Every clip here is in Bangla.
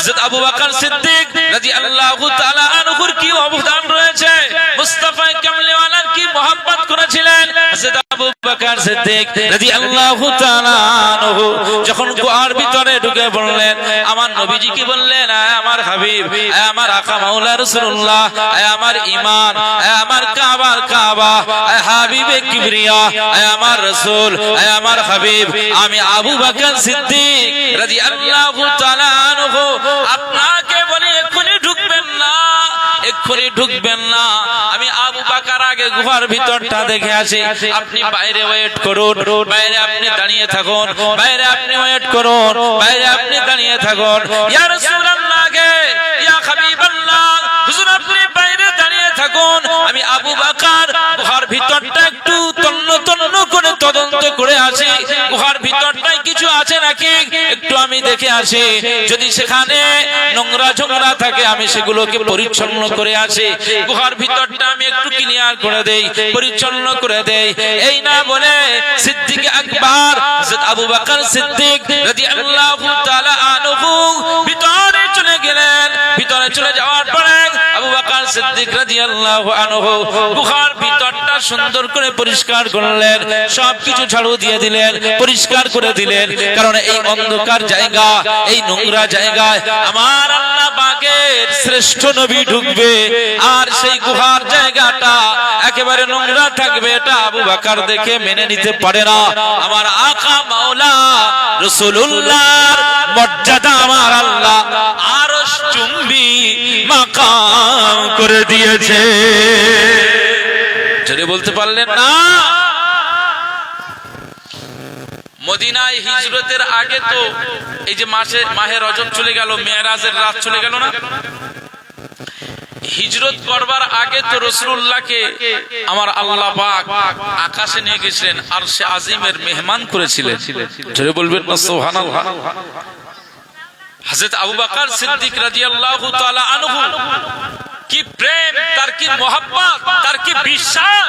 হযরত আবু বকর সিদ্দিক রাদিয়াল্লাহু তাআলা আনহুর কি অবদান রয়েছে, মুস্তাফা কামলিওয়ালার কি মহব্বত করেছিলেন হযরত আবু বকর সিদ্দিক রাদিয়াল্লাহু তাআলা আনহু যখন গুহার ভিতরে ঢুকে পড়লেন, আমার নবীজিকে বললেন, আমার হাবিব, আমার আকা মাওলা রাসূলুল্লাহ, আমার ঈমান, আমার কাবার কাবা, হাবিবে কিবরিয়া, আমার রাসূল, আমার হাবিব, আমি আবু বকর সিদ্দিক রাদিয়াল্লাহু তাআলা আনহু আপনাকে বলি এক্ষুনি ঢুকবেন না, এক্ষুনি ঢুকবেন না। আমি আবু বকর আগে গুহার ভিতরটা দেখে আসি, আপনি বাইরে ওয়েট করুন, বাইরে আপনি দাঁড়িয়ে থাকুন, বাইরে আপনি ওয়েট করুন, বাইরে আপনি দাঁড়িয়ে থাকুন। ইয়া রাসূলুল্লাহ গে, ইয়া হাবিবাল্লাহ, হুজুর আপনি বাইরে দাঁড়িয়ে থাকুন, আমি আবু বকর গুহার ভিতরটা একটু তন্ন তন্ন করে তদন্ত করে আসি, গুহার ভিতরটায় কিছু আছে নাকি একটু আমি দেখে আসি, যদি সেখানে নোংরা ঝোংরা থাকে আমি সেগুলোকে পরিচ্ছন্ন করে আসি, গুহার ভিতরটা আমি একটু ক্লিয়ার করে দেই, পরিচ্ছন্ন করে দেই। এই না বলে সিদ্দিক আকবর হযরত আবু বকর সিদ্দিক রাদিয়াল্লাহু তাআলা আনহু ভিতরে চলে গেলেন। ভিতরে চলে যাওয়ার পরে আবু বকর সিদ্দিক রাদিয়াল্লাহু আনহু গুহার ভিতরটা সুন্দর করে পরিষ্কার করলেন, সবকিছু ঝাড়ু দিয়ে দিলেন, পরিষ্কার করে দিলেন, কারণ এই অন্ধকার জায়গা, এই নোংরা জায়গায় আমার আল্লাহ পাকের শ্রেষ্ঠ নবী ঢুকবে, আর সেই গুহার জায়গাটা একেবারে নোংরা থাকবে, এটা আবু বকর দেখে মেনে নিতে পারে না। আমার আকা মাওলা রাসূলুল্লাহর মর্যাদা আমার আল্লাহ আরশ চুম্বি মাকাম করে দিয়েছে। জোরে বলতে পারলেন না? মদিনায় হিজরতের আগে তো এই যে মাহে রজব চলে গেল, মেরাজের রাত চলে গেল না, হিজরত করবার আগে তো রাসূলুল্লাহকে আমার আল্লাহ পাক আকাশে নিয়ে গেছিলেন, আরশে আজিমের মেহমান করেছিলেন। জোরে বলবেন না সুবহানাল্লাহ। হযরত আবু বকর সিদ্দিক রাদিয়াল্লাহু তাআলা আনহু কি প্রেম, তার কি মহব্বত, তার কি বিশ্বাস।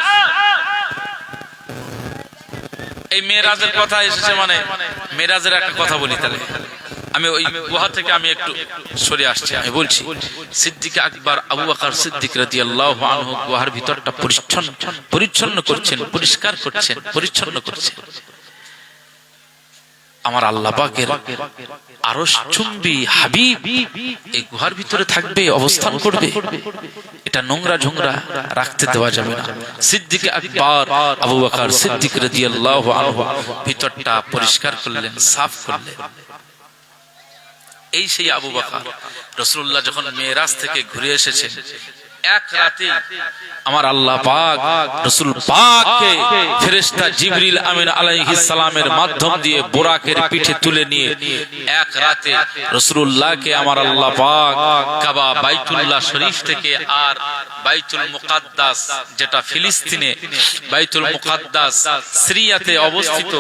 এই মেরাজের কথা এসেছে মানে মেরাজের একটা কথা বলি, তাহলে আমি ওই গুহা থেকে আমি একটু সরে আসছি, আমি বলছি সিদ্দিক আকবর আবু বকর সিদ্দিক রাদিয়াল্লাহু আনহু গুহার ভিতরটা পরিচ্ছন্ন করছেন, পরিষ্কার করছেন, পরিচ্ছন্ন করছেন। আমার আল্লাহ পাকের আরশ চুম্বি হাবিব এই গুহার ভিতরে থাকবে, অবস্থান করবে, এটা নোংরা ঝোংরা রাখতে দেওয়া যাবে না। সিদ্দিক আকবর আবু বকর সিদ্দিক রাদিয়াল্লাহু আনহু ভিতরটা পরিষ্কার করলেন, সাফ করলেন। এই সেই আবু বকর রাসূলুল্লাহ যখন মেরাজ থেকে ঘুরে এসেছেন, এক রাতে আমার আল্লাহ পাক রাসূল পাককে ফেরেশতা জিবরিল আমিন আলাইহিস সালামের মাধ্যম দিয়ে বুরাকের পিঠে তুলে নিয়ে এক রাতে রাসূলুল্লাহকে আমার আল্লাহ পাক কাবা বাইতুল্লাহ শরীফ থেকে আর বাইতুল মুকাদ্দাস যেটা ফিলিস্তিনে, বাইতুল মুকাদ্দাস সিরিয়াতে অবস্থিত,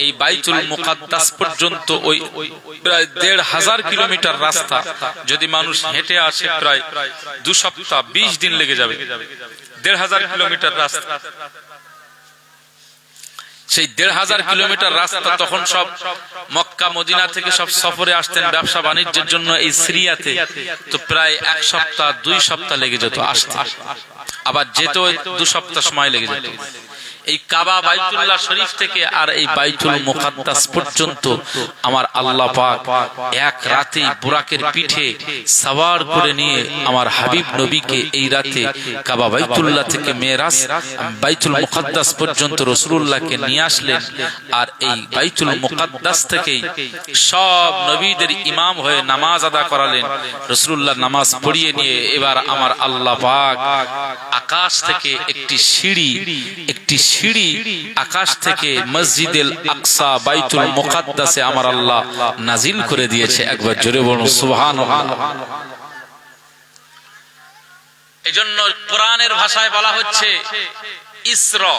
এই বাইতুল মুকাদ্দাস পর্যন্ত ওই প্রায় ১৫০০ কিলোমিটার রাস্তা, যদি মানুষ হেঁটে আসে প্রায় ২ সপ্তাহ ২০ দিন লেগে যাবে। ১৫০০ কিলোমিটার রাস্তা, সেই ১৫০০ কিলোমিটার রাস্তা তখন সব মক্কা মদিনা থেকে সব সফরে আসতেন ব্যবসা বাণিজ্যের জন্য এই সিরিয়াতে, তো প্রায় ১ সপ্তাহ ২ সপ্তাহ লেগে যেত আসতে, আবার যেতেও ২ সপ্তাহ সময় লেগে যেত। এই কাবা বাইতুল্লাহ শরীফ থেকে আর এই বাইতুল মুকাদ্দাস পর্যন্ত আমার আল্লাহ পাক এক রাতে বুরাকের পিঠে সওয়ার করে নিয়ে আমার হাবিব নবীকে এই রাতে কাবা বাইতুল্লাহ থেকে মেরাজ বাইতুল মুকাদ্দাস পর্যন্ত রাসূলুল্লাহকে নিয়ে আসলেন। আর এই বাইতুল মুকাদ্দাস থেকেই সব নবীদের ইমাম হয়ে নামাজ আদা করালেন। রাসূলুল্লাহ নামাজ পড়িয়ে নিয়ে এবার আমার আল্লাহ পাক আকাশ থেকে একটি সিঁড়ি আকাশ থেকে মসজিদুল আকসা বাইতুল মুকাদ্দাসে আমার আল্লাহ নাজিল করে দিয়েছে। একবার জোরে বলুন সুবহানাল্লাহ। এজন্য কোরআনের ভাষায় বলা হচ্ছে ইসরা।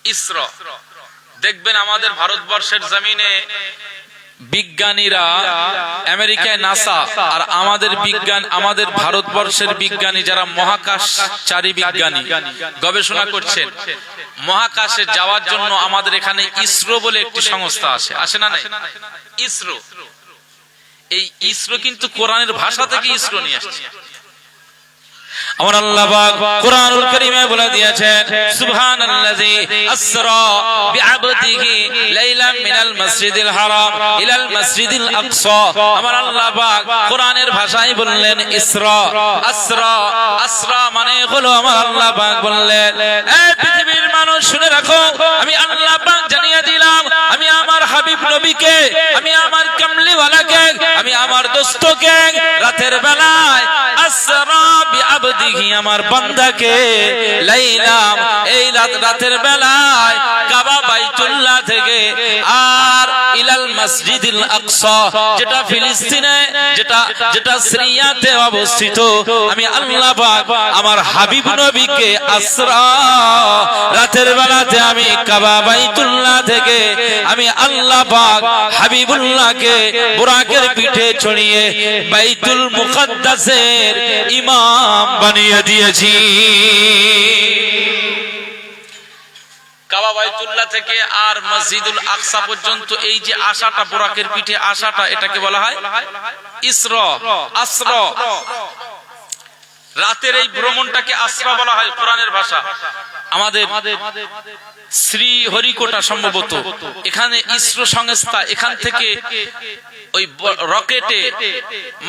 ইসরা দেখবেন আমাদের ভারতবর্ষের জমিনে বিজ্ঞানীরা, আমেরিকায় নাসা, আর আমাদের ভারতবর্ষের বিজ্ঞানী যারা মহাকাশচারী বিজ্ঞানী গবেষণা করছেন, মহাকাশে যাওয়ার জন্য আমাদের এখানে ইসরো বলে একটি সংস্থা আসে না? ইসরো, এই ইসরো কিন্তু কোরআনের ভাষা থেকে ইসরো নিয়ে আসছে। আমার আল্লাহ পাক কোরআনুল কারীমে বলে দিয়েছেন সুবহানাল্লাযী আসরা বিআবদিহি লাইলাম মিনাল মাসজিদিল হারাম ইলাল মাসজিদিল আকসা। আমার আল্লাহ পাক কোরআনের ভাষায় বললেন ইসরা। আসরা, আসরা মানে হলো আমার আল্লাহ পাক বললেন, এই পৃথিবীর মানুষ শুনে রাখো, আমি আল্লাহ পাক জানিয়ে দিলাম, আমি আমার হাবিব নবীকে, আমি আমার কামলিওয়ালাকে, আমি আমার দোস্তকে রাতের বেলায় আসরা বিআবদিহি আমার বান্দাকে লাইলাম, এই রাতের বেলায় কাবা বাইতুল্লাহ থেকে আর ইলাল মসজিদিল আকসা যেটা ফিলিস্তিনে, যেটা সিরিয়াতে অবস্থিত, আমি আল্লাহ পাক আমার হাবিব নবীকে আসরা রাতের বেলাতে আমি কাবা বাইতুল্লাহ থেকে আমি আল্লাহ পাক হাবিবুল্লাহকে বুরাকের পিঠে চড়িয়ে বাইতুল মুকদ্দাসের ইমাম বানিয়ে দিয়েছি। কাবা বাইতুল্লাহ থেকে আর মসজিদুল আকসা পর্যন্ত এই যে আশাটা, বুরাকের পিঠে আশাটা, এটাকে বলা হয় ইসরা, আসরা। রাতের এই ভ্রমণটাকে আসরা বলা হয় কোরআনের ভাষা। আমাদের শ্রী হরিকোটা সম্ভবত এখানে ইসরো সংস্থা, এখান থেকে ওই রকেটে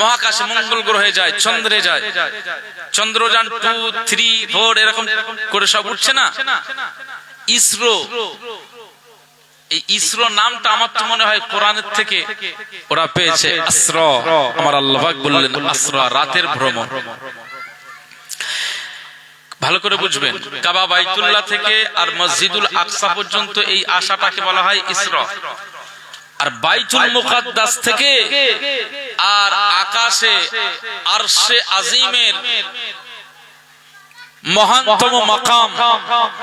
মহাকাশে মঙ্গল গ্রহে যায়, চন্দ্রে যায়, চন্দ্রযান 2, 3, 4 এরকম করে সব উঠছে না ইসরো। এই ইসরো নামটা আমার তো মনে হয় কোরআনের থেকে ওরা পেয়েছে, আসরা। আমার আল্লাহ পাক বললেন আসরা, রাতের ভ্রমণ। ভালো করে বুঝবেন, কাবা বাইতুল্লাহ থেকে আর মসজিদুল আকসা পর্যন্ত এই আশাটাকে বলা হয় ইসরা। আর বাইতুল মুকদ্দাস থেকে আর আকাশে আরশে আজিমের মহানতম মাকাম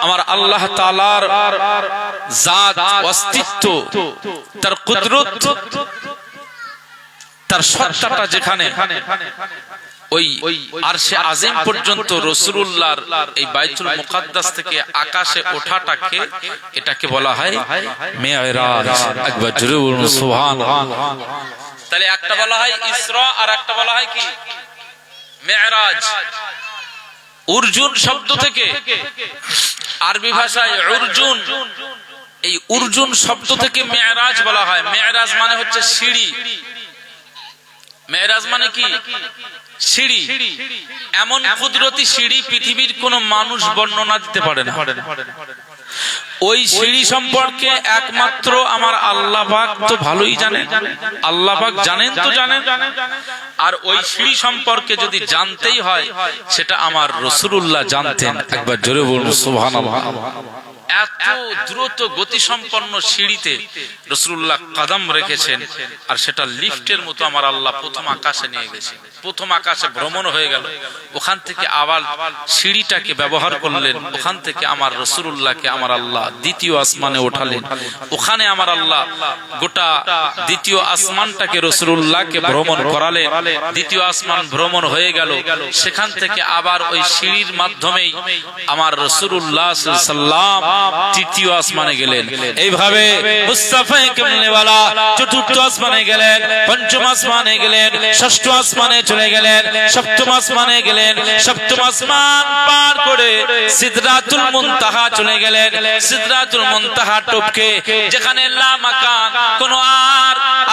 আমার আল্লাহ তাআলার জাত, অস্তিত্ব, তার কুদরত, তার সত্তাটা যেখানে, ওই আরশে আজিম পর্যন্ত রাসূলুল্লাহর এই বাইতুল মুকদ্দাস থেকে আকাশে ওঠাটাকে, এটাকে বলা হয় মেরাজ। একবার জোরে বলুন সুবহানাল্লাহ। তাহলে একটা বলা হয় ইসরা আর একটা বলা হয় কি মেরাজ। উরজুন শব্দ থেকে, আরবি ভাষায় উরজুন, এই উরজুন শব্দ থেকে মেরাজ বলা হয়। মেরাজ মানে হচ্ছে সিঁড়ি। মেরাজ মানে কি? সিঁড়ি। এমন কুদরতি সিঁড়ি পৃথিবীর কোন মানুষ বর্ণনা দিতে পারে না। ওই সিঁড়ি সম্পর্কে একমাত্র আমার আল্লাহ পাক তো ভালোই জানেন, আল্লাহ পাক জানেন তো জানেন। আর ওই সিঁড়ি সম্পর্কে যদি জানতেই হয়, সেটা আমার রাসূলুল্লাহ জানতেন। একবার জোরে বলুন সুবহানাল্লাহ। এত দ্রুত গতি সম্পন্ন সিঁড়িতে রাসূলুল্লাহ কদম রেখেছেন, আর সেটা লিফটের মতো আমার আল্লাহ প্রথম আকাশে নিয়ে গেছেন। প্রথম আকাশে ভ্রমণ হয়ে গেল, ওখান থেকে আবার সিঁড়িটাকে ব্যবহার করলেন, ওখান থেকে আমার রাসূলুল্লাহকে আমার আল্লাহ দ্বিতীয় আসমানে ওঠালেন। ওখানে আমার আল্লাহ গোটা দ্বিতীয় আসমানটাকে রাসূলুল্লাহকে ভ্রমণ করালেন। দ্বিতীয় আসমান ভ্রমণ হয়ে গেল, সেখান থেকে আবার ওই সিঁড়ির মাধ্যমেই আমার রাসূলুল্লাহ সাল্লাল্লাহু আলাইহি ওয়াসাল্লাম তৃতীয় আসমানে গেলেন। এইভাবে মুস্তাফা কামলিওয়ালা চতুর্থ আসমানে গেলেন, পঞ্চম আসমানে গেলেন, ষষ্ঠ আসমানে চলে গেলেন, সপ্তম আসমানে গেলেন, সপ্তম আসমান পার করে সিদরাতুল মুনতাহা চলে গেলেন। সিদরাতুল মুনতাহা টপকে যেখানে লা মাকান, কোনো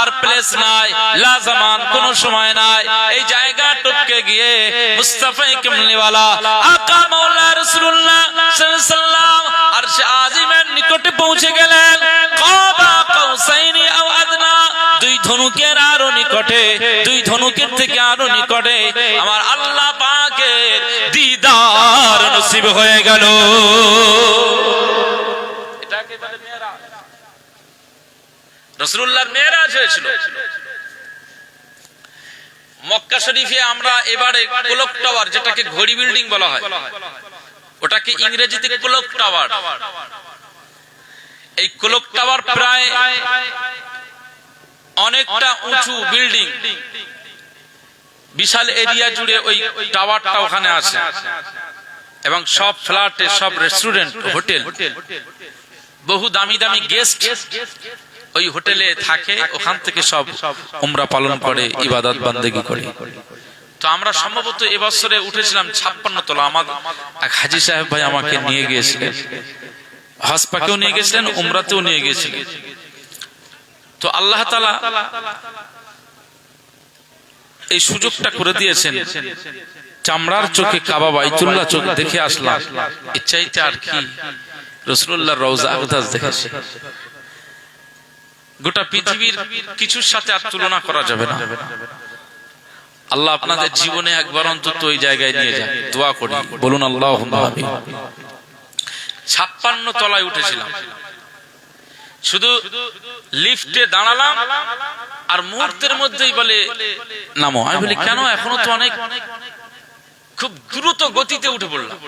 আর প্লেস নাই, লা জামান কোনো সময় নাই, এই জায়গা টপকে গিয়ে মুস্তাফা কামলিওয়ালা আকা মাওলা রাসূলুল্লাহ সাল্লাল্লাহু আলাইহি ওয়াসাল্লাম আরশে আজিমের নিকটে পৌঁছে গেলেন। কাবা কাউসাইনি আও আদনা, দুই ধনুকের আরো নিকটে, দুই ধনুকের থেকে আরো নিকটে আমার আল্লাহ পাকের দিদার নসিব হয়ে গেল। এটাকে বলে মেরাজ। রাসূলুল্লাহর মেরাজ হয়েছিল। মক্কা শরীফে আমরা এবারে ক্লক টাওয়ার, যেটাকে ঘড়ি বিল্ডিং বলা হয়, ওটাকে ইংরেজিতে ক্লক টাওয়ার। এই ক্লক টাওয়ার প্রায় অনেকটা উঁচু বিল্ডিং, বিশাল এরিয়া জুড়ে ওই টাওয়ারটা ওখানে আছে, এবং সব ফ্ল্যাটে, সব রেস্টুরেন্ট, হোটেল, বহু দামি দামি গেস্ট ওই হোটেলে থাকে, ওখান থেকে সব উমরা পালন করে, ইবাদত বান্দেগি করে। তো আমরা সম্ভবত এবছরে উঠেছিলাম 56 তলা। আমার এক হাজী সাহেব ভাই আমাকে নিয়ে গিয়েছিলেন, হজ পাকেও নিয়ে গেছিলেন, উমরাতেও নিয়ে গেছিলেন। তো আল্লাহ তাআলা এই সুযোগটা করে দিয়েছেন, চামড়ার চোখে কাবা বাইতুল্লাহ চোখ দেখে আসলাম। এর চাইতে আর কি রাসূলুল্লাহর রওজা আকদাস দেখেছি। গোটা পৃথিবীর কিছুর সাথে আর তুলনা করা যাবে না। আল্লাহ আপনাদের জীবনে একবার অন্তত ওই জায়গায় নিয়ে যান, দোয়া করি, বলুন আল্লাহুম্মা আমিন। 56 তলায় উঠেছিলাম, শুধু লিফটে দাঁড়ালাম আর মুহূর্তের মধ্যেই বলে নামো। আমি বলি কেন, এখনো তো অনেক, খুব দ্রুত গতিতে উঠে পড়লাম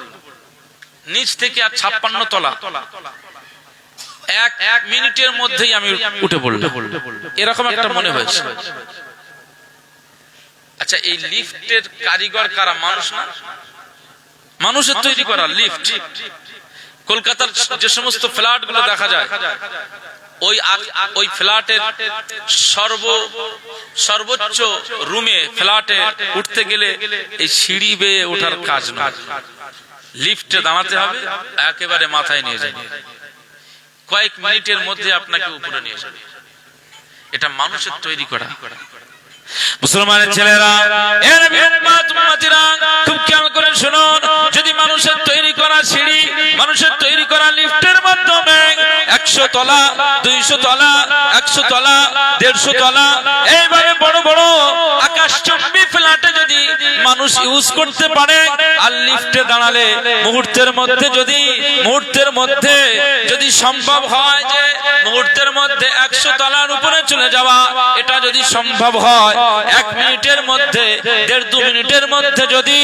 নিচ থেকে। আর 56 তলা, এক মিনিটের মধ্যেই আমি উঠে পড়লাম, এরকম একটা মনে হয়েছে। আচ্ছা, এই লিফটের কারিগর কারা? মানুষ না, মানুষের তৈরি করা লিফট। কলকাতার যে সমস্ত ফ্ল্যাট গুলো দেখা যায়, ওই ফ্ল্যাটের সর্বোচ্চ রুমে ফ্ল্যাটে উঠতে গেলে এই সিঁড়ি বেয়ে ওঠার কাজ না, লিফটে দাঁড়াতে হবে, একেবারে মাথায় নিয়ে যাবে, কয়েক মিনিটের মধ্যে আপনাকে উপরে নিয়ে যাবে। এটা মানুষের তৈরি করা। মুসলমানের ছেলেরা, খুব খেয়াল করে শুনুন, যদি মানুষের তৈরি করা সিঁড়ি, মানুষের তৈরি করা লিফটের মাধ্যমে 100 তলা, 200 তলা, 100 তলা, 150 তলা, এইভাবে বড় বড় আকাশচুম্বী ফ্ল্যাটে যদি মানুষ ইউজ করতে পারে, আর লিফটে দাঁড়ালে মুহূর্তের মধ্যে যদি সম্ভব হয় যে মুহূর্তের মধ্যে 100 তলার উপরে চলে যাওয়া, এটা যদি সম্ভব হয় 1 মিনিটের মধ্যে, 1.5-2 মিনিটের মধ্যে, যদি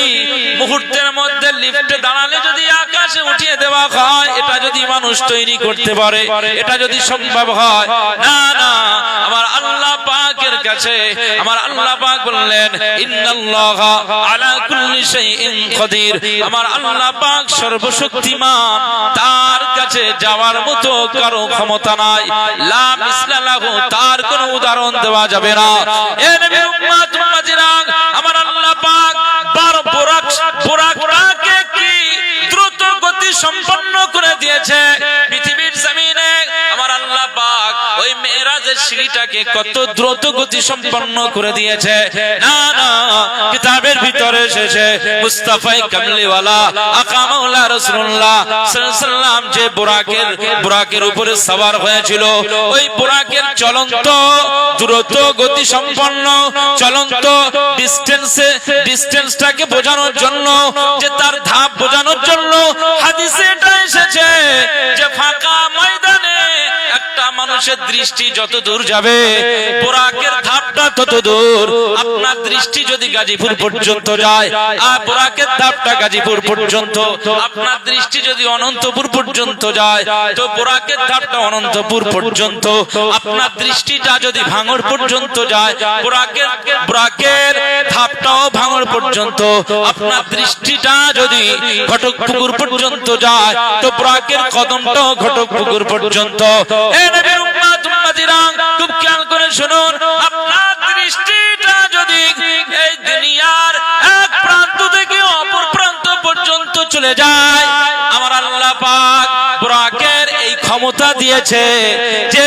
মুহূর্তের মধ্যে লিফটে দাঁড়ালে যদি আকাশে উঠিয়ে দেওয়া হয়, এটা যদি মানুষ তৈরি করতে পারে, এটা যদি সম্ভব হয়, না না, আমার আল্লাহ পাকের কাছে আমার আল্লাহ পাক বললেন ইন্নাল্লাহা আলা কুল্লি শাইইন কাদির, আমার আল্লাহ পাক সর্বশক্তিমান, তার কাছে যাওয়ার মতো কারো ক্ষমতা নাই, লা মিসলা লাহু, তার কোনো উদাহরণ দেওয়া যাবে না। এ নবীর উম্মত উম্মতিরা, আমার আল্লাহ পাক বোরাককে কি দ্রুত গতি সম্পন্ন করে দিয়েছে পৃথিবীর জমিনে। আমার আল্লাহ পাক ওই মেরাজের সিঁড়িটাকে কত দ্রুত গতি সম্পন্ন করে দিয়েছে। না না, কিতাবের ভিতরে এসেছে মুস্তাফা কামলিওয়ালা আকা মাওলা রাসূলুল্লাহ সাল্লাল্লাহু আলাইহি ওয়াসাল্লাম যে বুরাকের উপরে সওয়ার হয়েছিল, ওই বুরাকের চলন্ত দ্রুত গতি সম্পন্ন চলন্ত ডিসটেন্সটাকে বোঝানোর জন্য, যে তার ধাপ বোঝানোর জন্য হাদিসে এটা এসেছে যে ফাঁকা ময়দানে একটা মানুষের দৃষ্টি যত দূর যাবে, বুরাকের ধাপটা তত দূর। আপনার দৃষ্টি যদি গাজীপুর পর্যন্ত যায়, আর বুরাকের ধাপটা গাজীপুর পর্যন্ত, আপনার দৃষ্টি যদি অনন্তপুর পর্যন্ত যায়, তো বুরাকের ধাপটা অনন্তপুর পর্যন্ত। আপনার দৃষ্টিটা যদি ভাঙড় পর্যন্ত যায়, বুরাকের ধাপটাও ভাঙড় পর্যন্ত। আপনার দৃষ্টিটা যদি ঘটকপুকুর পর্যন্ত যায়, তো বুরাকের কদমটাও ঘটকপুকুর পর্যন্ত। এ নবীর উম্মত উম্মতিরা, খুব খেয়াল করে শুনুন, আপনার দৃষ্টিটা যদি এই দুনিয়ার এক প্রান্ত থেকে অপর প্রান্ত পর্যন্ত চলে যায়, আমার আল্লাহ পাক বুরাকের এই ক্ষমতা দিয়েছে যে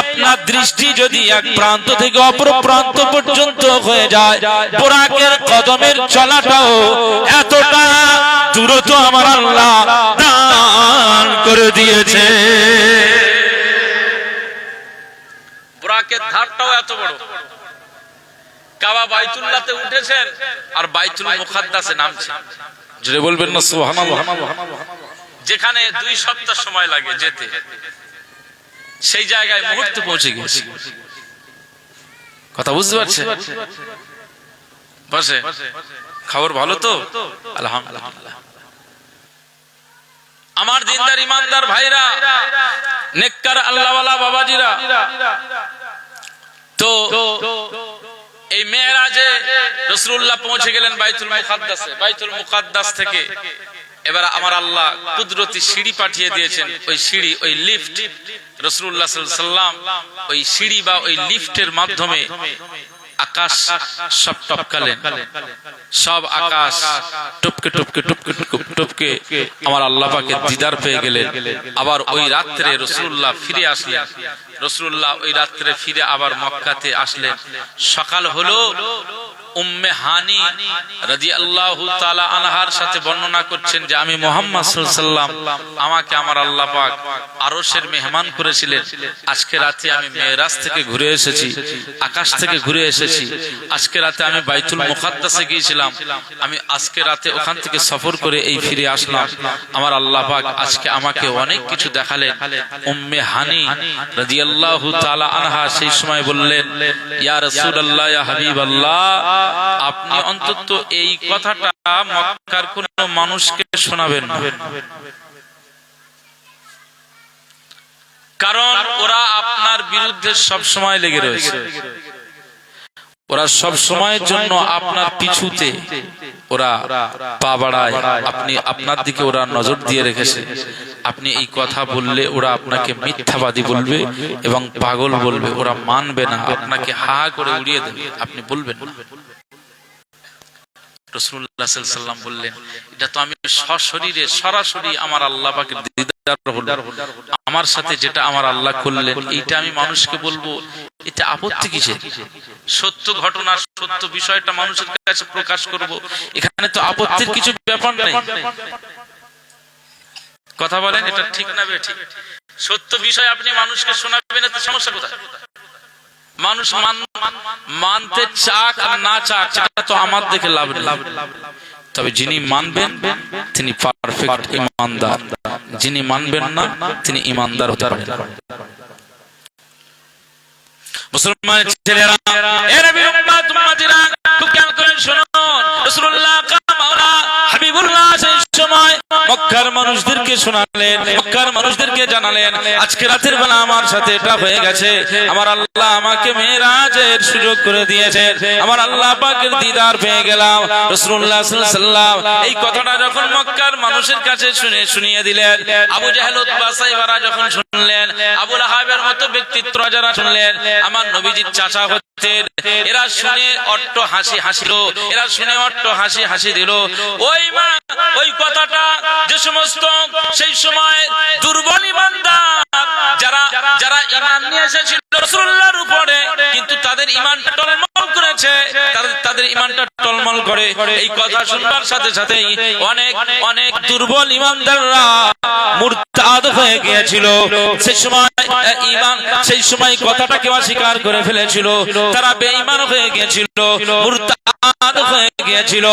আপনার দৃষ্টি যদি এক প্রান্ত থেকে অপর প্রান্ত পর্যন্ত হয়ে যায়, বুরাকের কদমের চলাটাও এতটা দ্রুত আমার আল্লাহ দান করে দিয়েছে। বুরাকের ধারটাও এত বড়। কাবা বাইতুল্লাহতে উঠেছেন আর বাইতুল মুকাদ্দাসে নামছেন, জোরে বলবেন না সুবহানাল্লাহ। যেখানে 2 সপ্তাহ সময় লাগে যেতে, সেই জায়গায় মুহূর্তে পৌঁছে গেছে। কথা বুঝতে পারছেন? বসে খবর ভালো তো? আলহামদুলিল্লাহ। আমার দিনদার ইমানদার ভাইরা, নেককার আল্লাহওয়ালা বাবাজিরা, তো এই মেরাজে রাসূলুল্লাহ পৌঁছে গেলেন বাইতুল মুকাদ্দাসে। বাইতুল মুকাদ্দাস থেকে এবার আমার আল্লাহ কুদরতি সিঁড়ি পাঠিয়ে দিয়েছেন। ওই সিঁড়ি, ওই লিফট রাসূলুল্লাহ সাল্লাল্লাহু আলাইহি ওয়াসাল্লাম ওই সিঁড়ি বা ওই লিফটের মাধ্যমে আকাশ সব টপকালেন, সব আকাশ টপকে টপকে টপকে টপকে আমার আল্লাহ পাকের দিদার পেয়ে গেলেন। আবার ওই রাত্রে রাসূলুল্লাহ ফিরে আসলেন। রাসূলুল্লাহ ওই রাত্রে ফিরে আবার মক্কাতে আসলেন। সকাল হলো, উম্মে হানি রাদিয়াল্লাহু তাআলা আনহার সাথে বর্ণনা করছেন যে আমি মুহাম্মদ সাল্লাল্লাহু আলাইহি ওয়াসাল্লাম আমাকে আমার আল্লাহ পাক আরশের মেহমান করেছিলেন। আজকে রাতে আমি মেরাজ থেকে ঘুরে এসেছি, আকাশ থেকে ঘুরে এসেছি। আজকে রাতে আমি বাইতুল মুকাদ্দাসে গিয়েছিলাম, আমি আজকে রাতে ওখান থেকে সফর করে এই ফিরে আসলাম। আমার আল্লাহ পাক আজকে আমাকে অনেক কিছু দেখালেন। উম্মে হানি রাদিয়াল্লাহু তাআলা আনহা সেই সময় বললেন, ইয়া রাসূলুল্লাহ, ইয়া হাবিবাল্লাহ, আপনি অন্তত এই কথাটা মক্কার কোন মানুষকে শোনাবেন না, কারণ ওরা আপনার বিরুদ্ধে সব সময় লেগে রয়েছে। ওরা সব সময়ের জন্য আপনার পিছুতে ওরা পা বাড়ায়, আপনি আপনার দিকে ওরা নজর দিয়ে রেখেছে। আপনি এই কথা বললে ওরা আপনাকে মিথ্যাবাদী বলবে এবং পাগল বলবে, ওরা মানবে না, আপনাকে হা করে উড়িয়ে দেবে, আপনি বলবেন না। রাসূলুল্লাহ সাল্লাল্লাহু আলাইহি ওয়াসাল্লাম বললেন, এটা তো আমি সশরীরে সরাসরি আমার আল্লাহ পাকের দিদার হলো, আমার সাথে যেটা আমার আল্লাহ করলেন এইটা আমি মানুষকে বলবো, এটা আপত্তি কিসের? সত্য ঘটনা, সত্য বিষয়টা মানুষের কাছে প্রকাশ করব, এখানে তো আপত্তির কিছু ব্যাপার নেই। কথা বলেন, এটা ঠিক না বেঠিক? সত্য বিষয় আপনি মানুষকে শোনাবেন, এতে সমস্যা কোথায়? মানুষ মানতে চাক আর না চাক সেটা তো আমার দেখে লাভ নেই, তবে যিনি মানবেন তিনি পারফেক্ট ঈমানদার, যিনি মানবেন না তিনি ঈমানদার হতে পারবেন না। মুসলমানের ছেলেরা, এ নবীর উম্মত উম্মতিরা, খুব খেয়াল করে শুনুন। রাসূলুল্লাহ মাওলা হাবিবুল্লাহ সেই সময় মক্কার মানুষদেরকে শোনালেন, মক্কার মানুষদেরকে জানালেন, আজকে রাতের বেলা আমার সাথে এটা হয়ে গেছে, আমার আল্লাহ আমাকে মেরাজের সুযোগ করে দিয়েছে, আমার আল্লাহ পাকের দিদার পেয়ে গেলাম। রাসূলুল্লাহ সাল্লাল্লাহু আলাইহি ওয়াসাল্লাম এই কথাটা যখন মক্কার মানুষের কাছে শুনিয়ে দিলেন, আবু জাহেল উতবা সাইবারা যখন শুনলেন, আবু লাহাবের মতো ব্যক্তিত্ব যারা শুনলেন, আমার নবীজির চাচা হতেন, এরা শুনে অট্ট হাসি হাসিল, এরা শুনে অট্ট হাসি হাসি দিল। ওই মা ওই কথাটা যে সমস্ত সেই সময় দুর্বল ঈমানদার যারা যারা ঈমান নিয়ে এসেছিল রাসূলুল্লাহর উপরে, কিন্তু তাদের ঈমানটা টলমল করেছে, তাদের ঈমানটা টলমল করে, এই কথা শুনবার সাথে সাথে অনেক অনেক দুর্বল ঈমানদাররা মুরতাদ হয়ে গিয়েছিল। সেই সময় ঈমান, সেই সময় কথাটাকে অস্বীকার করে ফেলেছিল, তারা বেঈমান হয়ে গিয়েছিল, মুরতাদ হয়ে গিয়েছিল।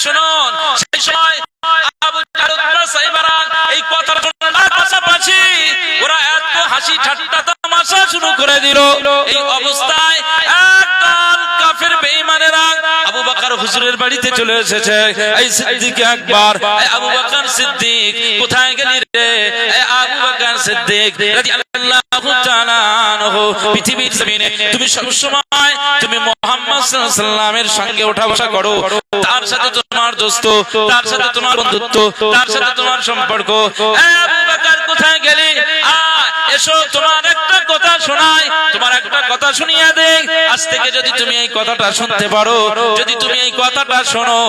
শুনুন, সেই সময় আবু জাহেল উতবা সাইবারা এই কথা শোনার পাশাপাশি ওরা এত হাসি ঠাট্টা তামাশা শুরু করে দিল। এই অবস্থায় একদল কাফের বেঈমানেরা আবু বকর হুজুরের বাড়িতে চলে এসেছে। এই সিদ্দিক আকবর, আবু বকর সিদ্দিক কোথায় গেলি রে? আবু বকর সিদ্দিক রাদিয়াল্লাহু তাআলা আনহু, পৃথিবীর জমিনে তুমি সব সময় তুমি মুহাম্মদ সাল্লাল্লাহু আলাইহি ওয়াসাল্লামের সঙ্গে ওঠা বসা করো, তার সাথে তোমার দোস্ত, তার সাথে তোমার বন্ধুত্ব, তার সাথে তোমার সম্পর্ক। আবু বকর কোথায় গেলি? এসো, তোমার একটা কথা শোনাই, তোমার একটা কথা শুনিয়ে দেই। আজ থেকে যদি তুমি এই কথাটা শুনতে পারো, যদি তুমি এই কথাটা শোনো,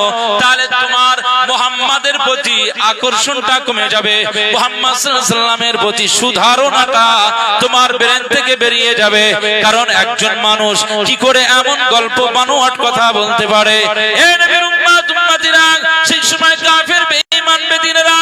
তাহলে তোমার মুহাম্মাদের প্রতি আকর্ষণটা কমে যাবে, মুহাম্মদ সাল্লাল্লাহু আলাইহি ওয়াসাল্লামের প্রতি সুধারণাটা তোমার ব্রেন থেকে বেরিয়ে যাবে। কারণ একজন মানুষ কি করে এমন গল্প বানোয়াট কথা বলতে পারে? এ নবীর উম্মত উম্মতিরা, সেই সময় কাফের বেঈমান বেদিনেরা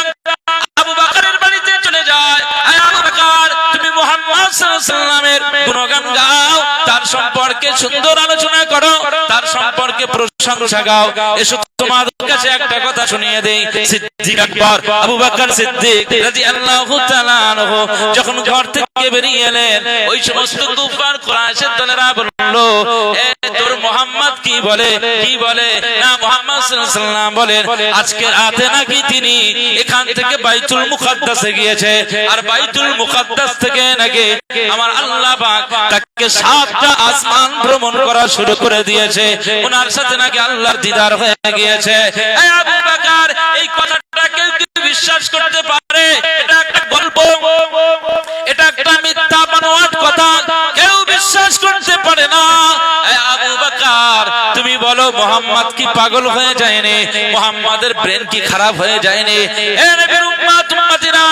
আবু বকরের বাড়িতে চলে যায়। আবু বকর, তুমি মুহাম্মদ সাল্লাল্লাহু আলাইহি ওয়াসাল্লামের গুণগান গাও, তার সম্পর্কে সুন্দর আলোচনা করো, তার সম্পর্কে প্রশংসা গাও। এসো, তোমাদের কাছে একটা কথা শুনিয়ে দেই। সিদ্দিক আকবর আবু বকর সিদ্দিক রাদিয়াল্লাহু তাআলা আনহু যখন ঘর থেকে বেরিয়ে এলেন, ওই সমস্ত কুফার কুরাইশের দলেরা বলল, এ তোর মুহাম্মদ কি বলে, কি বলে না? মুহাম্মদ সাল্লাল্লাহু আলাইহি ওয়াসাল্লাম বলেন আজকে রাতে নাকি তিনি এখান থেকে বাইতুল মুকাদ্দাসে গিয়েছে, আর বাইতুল মুকাদ্দাস থেকে নাকি আমার আল্লাহ পাক তাকে 7টা আসমান ভ্রমণ করা শুরু করে দিয়েছে, ওনার সাথে নাকি আল্লাহর দিদার হয়ে গিয়েছে। আবু বকর, এই কথাটা কেউ কি বিশ্বাস করতে পারে? এটা একটা গল্প বিশ্বাস করতে পারে না। আবু বকর তুমি বলো মুহাম্মদ কি পাগল হয়ে যায়নি? মুহাম্মাদের ব্রেন কি খারাপ হয়ে যায়নি? এ নবীর উম্মত উম্মতিরা,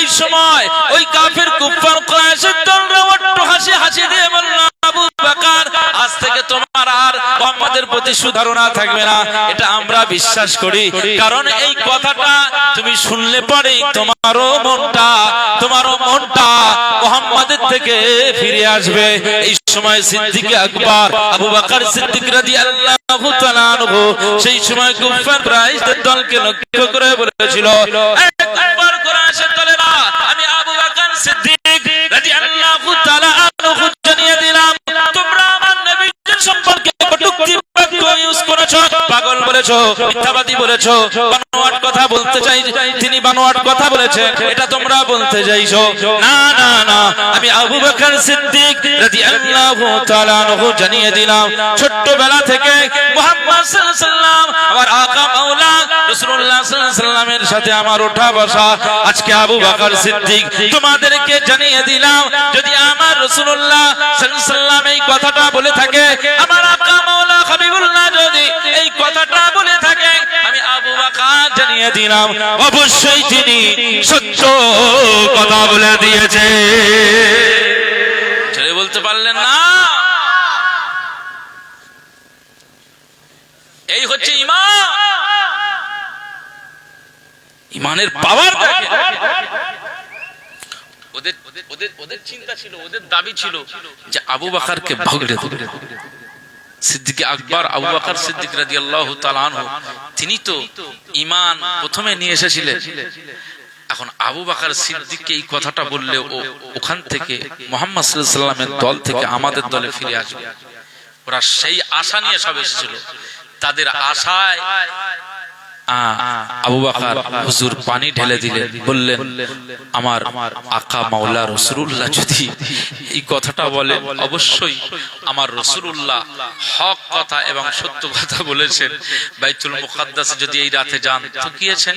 এই সময় ওই কাফের কুফার কুরাইশের দলরা একটু হাসি দিয়ে বলল, আবু বকর আজ থেকে তোমার আর মুহাম্মাদের প্রতি সুধারণা থাকবে না। এটা আমরা বিশ্বাস করি, কারণ এই কথাটা তুমি শুনলে পরেই তোমারও মনটা মুহাম্মাদের থেকে ফিরে আসবে। এই সময় সিদ্দিক আকবর আবু বকর সিদ্দিক রাদিয়াল্লাহু তাআলা আনহু সেই সময় কুফার কুরাইশদের দলকে লক্ষ্য করে বলেছিল, কুফার কুরাইশের দলেরা, আমি আবু বকর সিদ্দিক রাদিয়াল্লাহু তাআলা আনহু জানিয়ে দিলাম, তোমরা আমার নবীর সম্পর্কে কটূক্তি বাক্য ইউজ করেছো, পাগল বলেছো, মিথ্যাবাদী বলেছো, বানোয়াট কথা বলতে চাই, তিনি বানোয়াট কথা বলেছেন, এটা তোমরা বলতে চাইছো। না না না, আমি আবু বকর সিদ্দিক রাদিয়াল্লাহু তাআলা আনহু জানিয়ে দিলাম, ছোট্টবেলা থেকে মুহাম্মদ সাল্লাল্লাহু আলাইহি ওয়াসাল্লাম আমার আকা মাওলা রাসূলুল্লাহ সাল্লাল্লাহু আলাইহি ওয়াসাল্লামের সাথে আমার ওঠা বসা। আজকে আবু বকর সিদ্দিক তোমাদেরকে জানিয়ে দিলাম, যদি আমার রাসূলুল্লাহ সাল্লাল্লাহু আলাইহি ওয়াসাল্লাম এই কথাটা বলে থাকে, আমার আকা মাওলা হাবিবুল্লাহ যদি এই কথাটা বলে থাকে, আমি আবু বকর জানিয়ে দিলাম অবশ্যই তিনি সত্য কথা বলে দিয়েছে। ছেড়ে বলতে পারলেন না? এই হচ্ছে ঈমান, ঈমানের পাওয়ার। ওদের চিন্তা ছিল, ওদের দাবি ছিল যে আবু বকরকে ভাগড়ে দেবে। সিদ্দিক আকবর আবু বকর সিদ্দিক রাদিয়াল্লাহু তাআলা আনহু তিনি তো ঈমান প্রথমে নিয়ে এসেছিলেন। এখন আবু বকর সিদ্দিককে এই কথাটা বললে ওখান থেকে মুহাম্মদ সাল্লাল্লাহু আলাইহি ওয়াসাল্লামের দল থেকে আমাদের দলে ফিরে আসবে, ওরা সেই আশা নিয়ে সব এসেছিল। তাদের আশায় আবু বকর হুজুর পানি ঢেলে দিলেন, বললেন আমার আকা মাওলা রাসূলুল্লাহ যদি এই কথাটা বলেন, অবশ্যই আমার রাসূলুল্লাহ হক কথা এবং সত্য কথা বলেছেন। বাইতুল মুকাদ্দাসে যদি এই রাতে যান তো গিয়েছেন,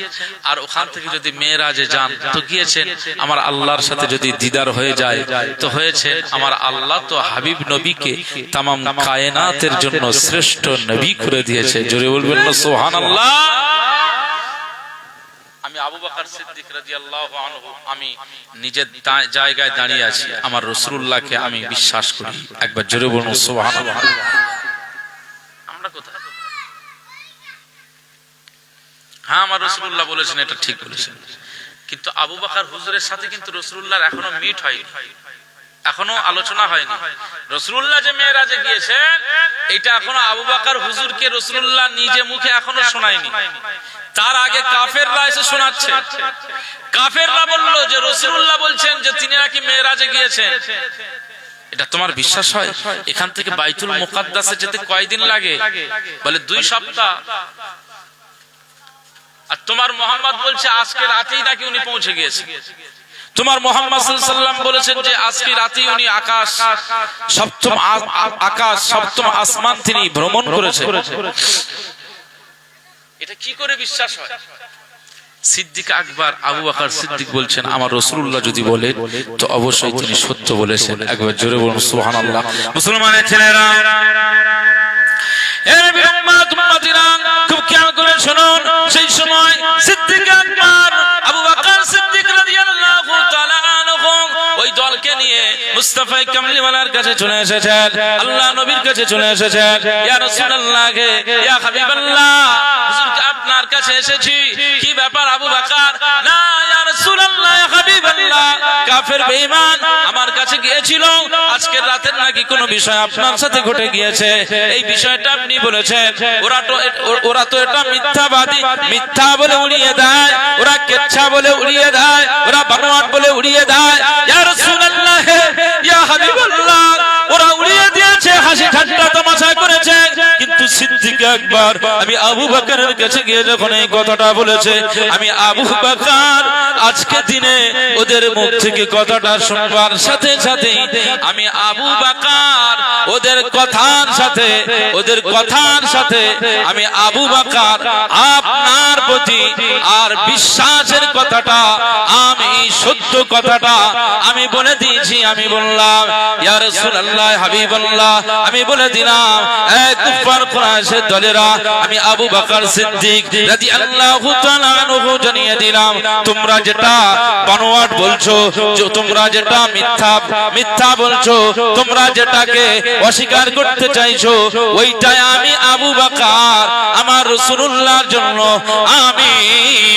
আর ওখান থেকে যদি মেরাজে যান তো গিয়েছেন, আমার আল্লাহর সাথে যদি দিদার হয়ে যায় তো হয়েছে। আমার আল্লাহ তো হাবিব নবীকে তামাম কায়নাতের জন্য শ্রেষ্ঠ নবী করে দিয়েছে। জোরে বলবেন না সুবহানাল্লাহ। আমি আবু বকর সিদ্দিক রাদিয়াল্লাহু আনহু আমি নিজের জায়গায় দাঁড়িয়ে আছি, আমার রাসূলুল্লাহকে আমি বিশ্বাস করি। একবার জোরে বলুন সুবহানাল্লাহ। আমরা কোথায়? হ্যাঁ, আমার রাসূলুল্লাহ বলেছেন, এটা ঠিক বলেছেন, কিন্তু আবু বকর হুজুরের সাথে কিন্তু রাসূলুল্লাহর এখনো মিট হয়নি, এখনো আলোচনা হয়নি। রাসূলুল্লাহ যে মেরাজে গিয়েছেন এটা এখনো আবু বকর হুজুরকে রাসূলুল্লাহ নিজে মুখে এখনো শোনায়নি। তার আগে কাফেররা এসে শোনাচ্ছে। কাফেররা বলল যে রাসূলুল্লাহ বলছেন যে তিনি নাকি মেরাজে গিয়েছেন। এটা তোমার বিশ্বাস হয়? এখান থেকে বাইতুল মুকাদ্দাসে যেতে কয়দিন লাগে? বলে 2 সপ্তাহ। আর তোমার মুহাম্মদ বলছে আজকে রাতেই নাকি উনি পৌঁছে গিয়েছেন। তোমার মুহাম্মদ সাল্লাল্লাহু আলাইহি ওয়াসাল্লাম বলেছেন যে আজকে রাতেই উনি সপ্তম আসমান তিনি ভ্রমণ করেছেন। এটা কি করে বিশ্বাস হয়? সিদ্দিক আকবর আবু বকর সিদ্দিক বলছেন আমার রাসূলুল্লাহ যদি বলেন তো অবশ্যই তিনি সত্য বলেছেন। একবার জোরে বলুন সুবহানাল্লাহ। মুসলমানের ছেলেরা, এর উম্মত উম্মতিরা, খুব খেয়াল করে শুনুন। সেই সময় সিদ্দিক আকবর আবু বকর সিদ্দিক রাদিয়াল্লাহু তাআলা আনহু ওই দলকে নিয়ে মুস্তাফা কামলিওয়ালার কাছে চলে এসেছেন, আল্লাহ নবীর কাছে চলে এসেছেন। ইয়া রাসূলুল্লাহ, ইয়া হাবিবাল্লাহ, হুজুর আপনার কাছে এসেছি। কি ব্যাপার আবু বকর? না ইয়া রাসূলুল্লাহ, ইয়া হাবিবাল্লাহ, কাফের বেঈমান আমার কাছে গিয়েছিল, আজকের রাতের নাকি কোনো বিষয় আপনার সাথে ঘটে গিয়েছে, এই বিষয়টা আপনি বলেছেন। ওরা তো এটা মিথ্যাবাদী, মিথ্যা বলে উড়িয়ে দেয়, ওরা কেচ্ছা বলে উড়িয়ে দেয়, ওরা বানোয়াট বলে উড়িয়ে দেয়। ইয়া রাসূলুল্লাহ, ইয়া হাবিবাল্লাহ, ওরা উড়িয়ে দিয়েছে, হাসি ঠাট্টা তামাশা করেছে, কিন্তু সিদ্দিক আকবর আমি আবু বকরের কাছে গিয়ে যখন এই কথাটা বলেছে, আমি আবু বকর আজকে দিনে ওদের মুখ থেকে কথাটা শুনবার সাথে সাথে আমি আবু বকর ওদের কথার সাথে আমি আবু বকর আপনার প্রতি আর বিশ্বাসের কথাটা, আমি সত্য কথাটা আমি বলে দিয়েছি। আমি বললাম ইয়া রাসূলুল্লাহ হাবিবাল্লাহ, আমি বলে দিলাম এই কুফার কুরাইশের দলেরা, আমি আবু বকর সিদ্দিক রাদিয়াল্লাহু তাআলা আনহু জানিয়ে দিলাম, তোমরা যেটা বানোয়াট বলছো, তোমরা যেটা মিথ্যা বলছো, তোমরা যেটাকে অস্বীকার করতে চাইছো, ওইটাই আমি আবু বকর আমার রাসূলুল্লাহর জন্য আমি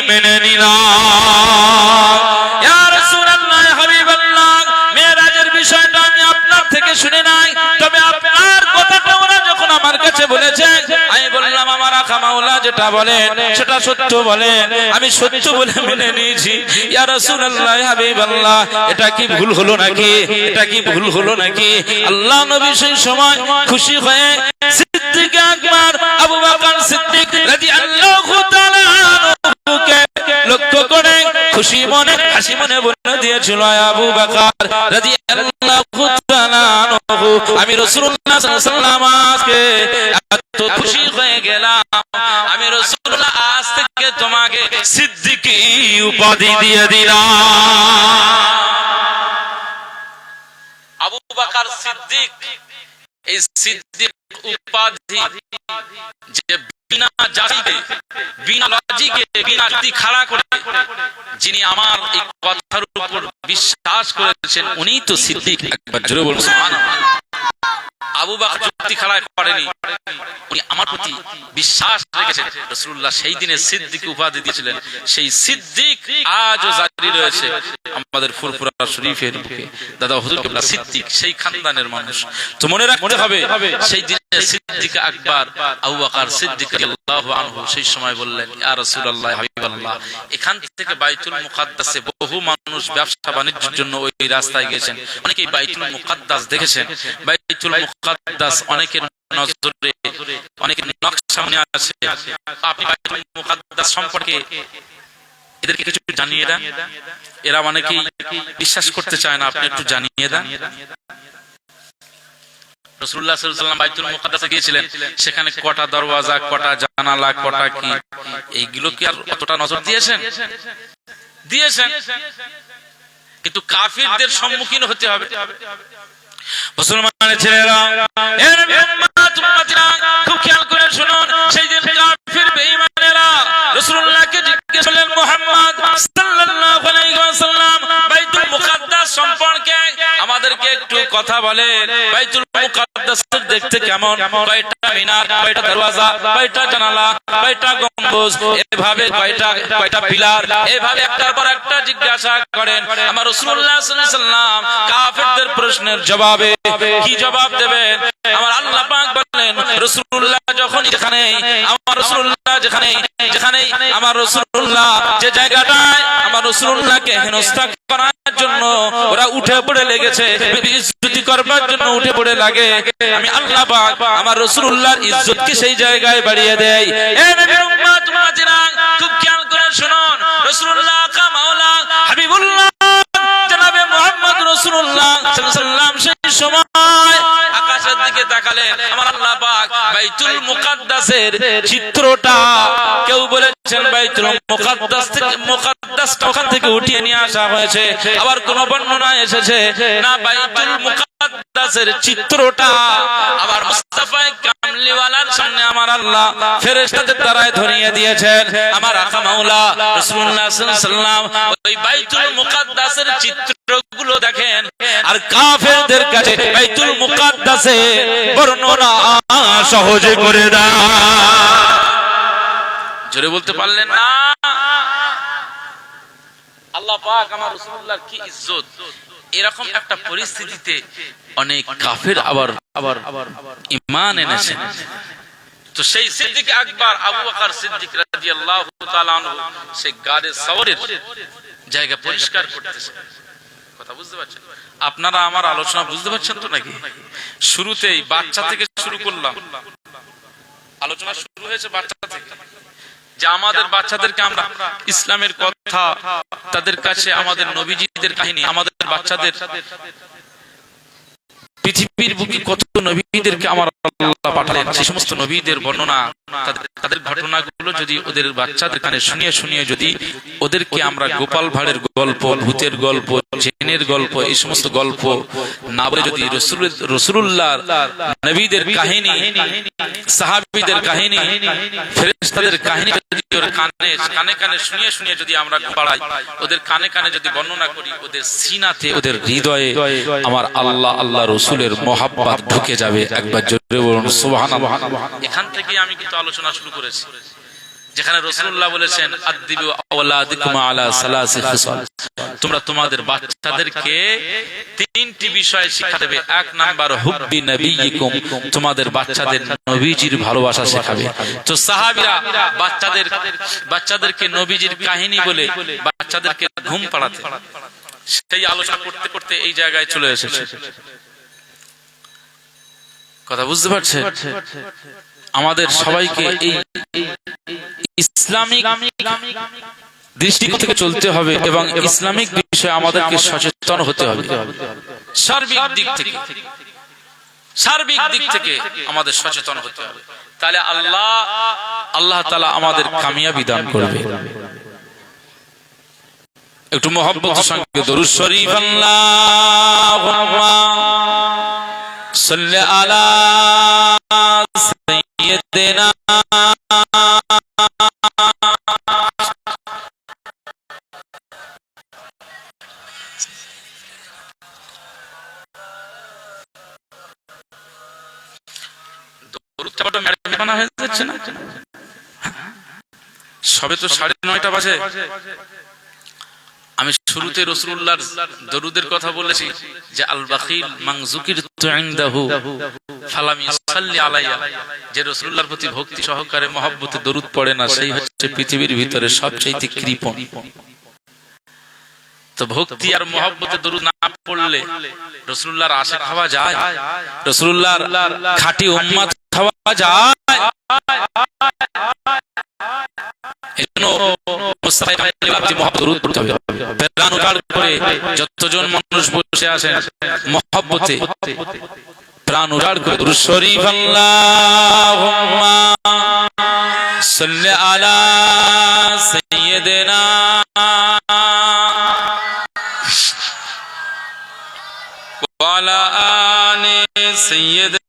মেনে নিলাম। ইয়া রাসূলুল্লাহ হাবিবাল্লাহ, মেরাজের বিষয়টা আমি আপনার থেকে শুনে নাই, তবে আপনার কথাটা ওরা যখন আমার কাছে বলেছে, আমি বললাম আমার আকা মাওলা যেটা বলেন সেটা সত্য বলেন, আমি সত্য বলে মেনে নিয়েছি। ইয়া রাসূলুল্লাহ হাবিবাল্লাহ, এটা কি ভুল হলো নাকি? এটা কি ভুল হলো নাকি? আল্লাহ নবী সেই সময় খুশি হয়ে সিদ্দিক আকবর আবু বকর সিদ্দিক রাদিয়াল্লাহু তাআলা আনহুকে লক্ষ্য করে খুশি মনে হাসি মনে বলে দিয়েছিল, আবু বকর রাদিয়াল্লাহু তাআলা আনহু, আমি রাসূলুল্লাহ সাল্লাল্লাহু আলাইহি ওয়াসাল্লাম আজকে এত খুশি হয়ে গেলাম, আমি রাসূলুল্লাহ আজ থেকে তোমাকে সিদ্দিকী উপাধি দিয়ে দিলাম। আবু বকর সিদ্দিক, এই সিদ্দিক উপাধি যে বিনা জাতিকে, বিনা লজিকে, বিনা যুক্তি খাড়া করে যিনি আমার এই কথার উপর বিশ্বাস করেছেন, উনিই তো সিদ্দিক। একবার জোরে বলুন সুবহানাল্লাহ। আবু বকর যুক্তি খাড়া করেনি, উনি আমার প্রতি বিশ্বাস রেখেছেন। রাসূলুল্লাহ সেই দিনে সিদ্দিক উপাধি দিয়েছিলেন, সেই সিদ্দিক আজও জারি রয়েছে আমাদের ফুরফুরা শরীফের বুকে। দাদা হুজুর কিবলা সিদ্দিক, সেই খানদানের মানুষ। তো মনে রাখতে হবে, সেই দিনে সিদ্দিক আকবর আবু বকর সিদ্দিক রাদিয়াল্লাহু আনহু সেই সময় বললেন, ইয়া রাসূলুল্লাহ হাবিবাল্লাহ, এখান থেকে বাইতুল মুকাদ্দাসে বহু মানুষ ব্যবসা বাণিজ্যের জন্য ওই রাস্তায় গেছেন, অনেকেই বাইতুল মুকাদ্দাস দেখেছেন। বাইতুল মুকাদ্দাস অনেকের নজরে, অনেকের নকশা মনে আছে। আপনি বাইতুল মুকাদ্দাস সম্পর্কে এদেরকে কিছু জানিয়ে দেন, এরা অনেকেই বিশ্বাস করতে চায় না, আপনি একটু জানিয়ে দেন। রাসূলুল্লাহ সাল্লাল্লাহু আলাইহি ওয়াসাল্লাম বাইতুল মুকাদ্দাসে গিয়েছিলেন, সেখানে কটা দরওয়াজা, কটা জানালা, কটা কি, এইগুলো কি আর অতটা নজর দিয়েছেন? কিন্তু কাফিরদের সম্মুখীন হতে হবে। মুসলমানের ছেলেরা, এর উম্মত উম্মতিরা খুব খেয়াল করে শুনুন, সেই দিন কাফির বেঈমানেরা রাসূলুল্লাহকে জিজ্ঞেস করলেন, মুহাম্মদ সাল্লাল্লাহু আলাইহি ওয়াসাল্লাম বাইতুল মুকাদ্দাস সম্পর্কে আমাদেরকে একটু কথা বলেন। বাইতুল মুকাদ্দাস দেখতে কেমন? কয়টা মিনার, কয়টা দরওয়াজা, কয়টা জানালা, কয়টা গম্বুজ, এভাবে কয়টা পিলার, এভাবে একটার পর একটা জিজ্ঞাসা করেন। আমার রাসূলুল্লাহ সাল্লাল্লাহু আলাইহি ওয়াসাল্লাম কাফিরদের প্রশ্নের জবাবে কি জবাব দেবেন? আমার আল্লাহ পাক বলেন, রাসূলুল্লাহ যখন যেখানে, আমার রাসূলুল্লাহ যেখানে আমার রাসূলুল্লাহ যে জায়গাটায় আমার রাসূলুল্লাহকে হেনস্থা করার জন্য ওরা উঠে পড়ে লেগেছে, ইজ্জতি করবার জন্য উঠে পড়ে লাগে, আমি আল্লাহ পাক আমার রাসূলুল্লাহর ইজ্জতকে সেই জায়গায় বাড়িয়ে দেই। এ নবীর উম্মত উম্মতিরা খুব খেয়াল করে শুনুন, রাসূলুল্লাহ কা মাওলা হাবিবুল্লাহ জনাবে মুহাম্মদ রাসূলুল্লাহ সাল্লাল্লাহু আলাইহি ওয়াসাল্লাম সেই সময় আকাশের দিকে তাকালেন, আমার আল্লাহ পাক বাইতুল মুকাদ্দাসের চিত্রটা, কেউ বলেছেন বাইতুল মুকাদ্দাসটা ওখান থেকে উঠিয়ে নিয়ে আসা হয়েছে, আবার কোন বর্ণনা এসেছে না বাইতুল মুকাদ্দাসের চিত্রটা আবার মুস্তাফা কামলিওয়ালার সামনে আমার আল্লাহ ফেরেশতাদের দ্বারা ধরিয়ে দিয়েছেন। আমার আকা মাওলা রাসূলুল্লাহ সাল্লাল্লাহু আলাইহি ওয়াসাল্লাম ওই বাইতুল মুকাদ্দাসের চিত্রগুলো দেখেন, আর কাফেরদের কাছে বাইতুল মুকাদ্দাসে বর্ণনা সহজে করে দেয়। জোরে বলতে পারলেন না? আল্লাহ পাক আমার রাসূলুল্লাহর কি ইজ্জত। এরকম একটা পরিস্থিতিতে অনেক কাফের আবার ঈমান এনেছেন। তো সেই সিদ্দিক আকবর আবু বকর সিদ্দিক রাদিয়াল্লাহু তাআলা আনহু সেই গাড়ে সওয়ারের জায়গা পরিষ্কার করতেছেন। কথা বুঝতে পারছেন? আপনারা আমার আলোচনা বুঝতে পারছেন তো নাকি? শুরুতেই বাচ্চা থেকে শুরু করলাম, আলোচনা শুরু হয়েছে বাচ্চা থেকে, যে আমাদের বাচ্চাদেরকে আমরা ইসলামের কথা, তাদের কাছে আমাদের নবীজিদের কাহিনী, আমাদের বাচ্চাদের পৃথিবীর বুকে কত নবীদেরকে আমার আল্লাহ পাঠালেন, সেই সমস্ত নবীদের বর্ণনা, তাদের ঘটনাগুলো যদি ওদের বাচ্চাদের কানে শুনিয়ে শুনিয়ে যদি ওদেরকে আমরা গোপাল ভাঁড়ের গল্প, ভূতের গল্প, জিনের গল্প, এই সমস্ত গল্প না বলে যদি রাসূলুল্লাহ নবীদের কাহিনী, সাহাবীদের কাহিনী, ফেরেশতাদের কাহিনী যদি ওর কানে কানে শুনিয়ে শুনিয়ে যদি আমরা পড়াই, ওদের কানে কানে যদি বর্ণনা করি, ওদের সিনাতে, ওদের হৃদয়ে আমার আল্লাহ, আল্লাহ রসুলের মহাব্বত ঢুকে যাবে। একবার জোরে বলুন সুবহানাল্লাহ। এখান থেকে আমি কিন্তু আলোচনা শুরু করেছি, যেখানে রাসূলুল্লাহ বলেছেন আদিবু আওলাদিকুম আলা সালাসি খিসাল, তোমরা তোমাদের বাচ্চাদেরকে তিনটি বিষয় শিক্ষা দেবে। এক নাম্বার হুব্বি নবিয়িকুম, তোমাদের বাচ্চাদের নবীজির ভালোবাসা শেখাবে। তো সাহাবীরা বাচ্চাদেরকে নবীজির কাহিনী বলে বাচ্চাদেরকে ঘুম পাড়াতে, সেই আলোচনা করতে করতে এই জায়গায় চলে এসেছে। কথা বুঝতে পারছে? আমাদের সবাইকে এই ইসলামিক দৃষ্টিকোণ থেকে চলতে হবে এবং ইসলামিক বিষয়ে আমাদেরকে সচেতন হতে হবে। সার্বিক দিক থেকে আমাদের সচেতন হতে হবে, তাহলে আল্লাহ তাআলা আমাদের কামিয়াবি দান করবে। একটু মহব্বতের সঙ্গে দরুদ শরীফ আল্লাহুম্মা সাল্লি আলা সাইয়্যিদিনা দরুদটা মেটানো হয়ে যাচ্ছে না? সবে তো 9:30 বাজে। আমি শুরুতে রাসূলুল্লাহর দরুদের কথা বলেছি যে আল বাখিল মান যুকিরতু ইনদাহু ফালাম ইসাল্লি আলাইয়া, যে রাসূলুল্লাহর প্রতি ভক্তি সহকারে মহব্বতে দরুদ পড়ে না, সেই হচ্ছে পৃথিবীর ভিতরে সবচেয়ে কৃপণ। তো ভক্তি আর মহব্বতে দরুদ না পড়লে রাসূলুল্লাহর আশিক হওয়া যায়? রাসূলুল্লাহর খাঁটি উম্মত হওয়া যায়? এজন্য মুস্তাফা কামালি মহব্বত দরুদ পড়তে হবে। প্রাণ উজাড় করে যতজন মানুষ বসে আছেন মহব্বতে প্রাণ উজাড় করে দরুদ শরীফ আল্লাহুম্মা সাল্লি আলা সাইয়্যিদিনা ওয়া আলা আলি সাইয়্যিদিনা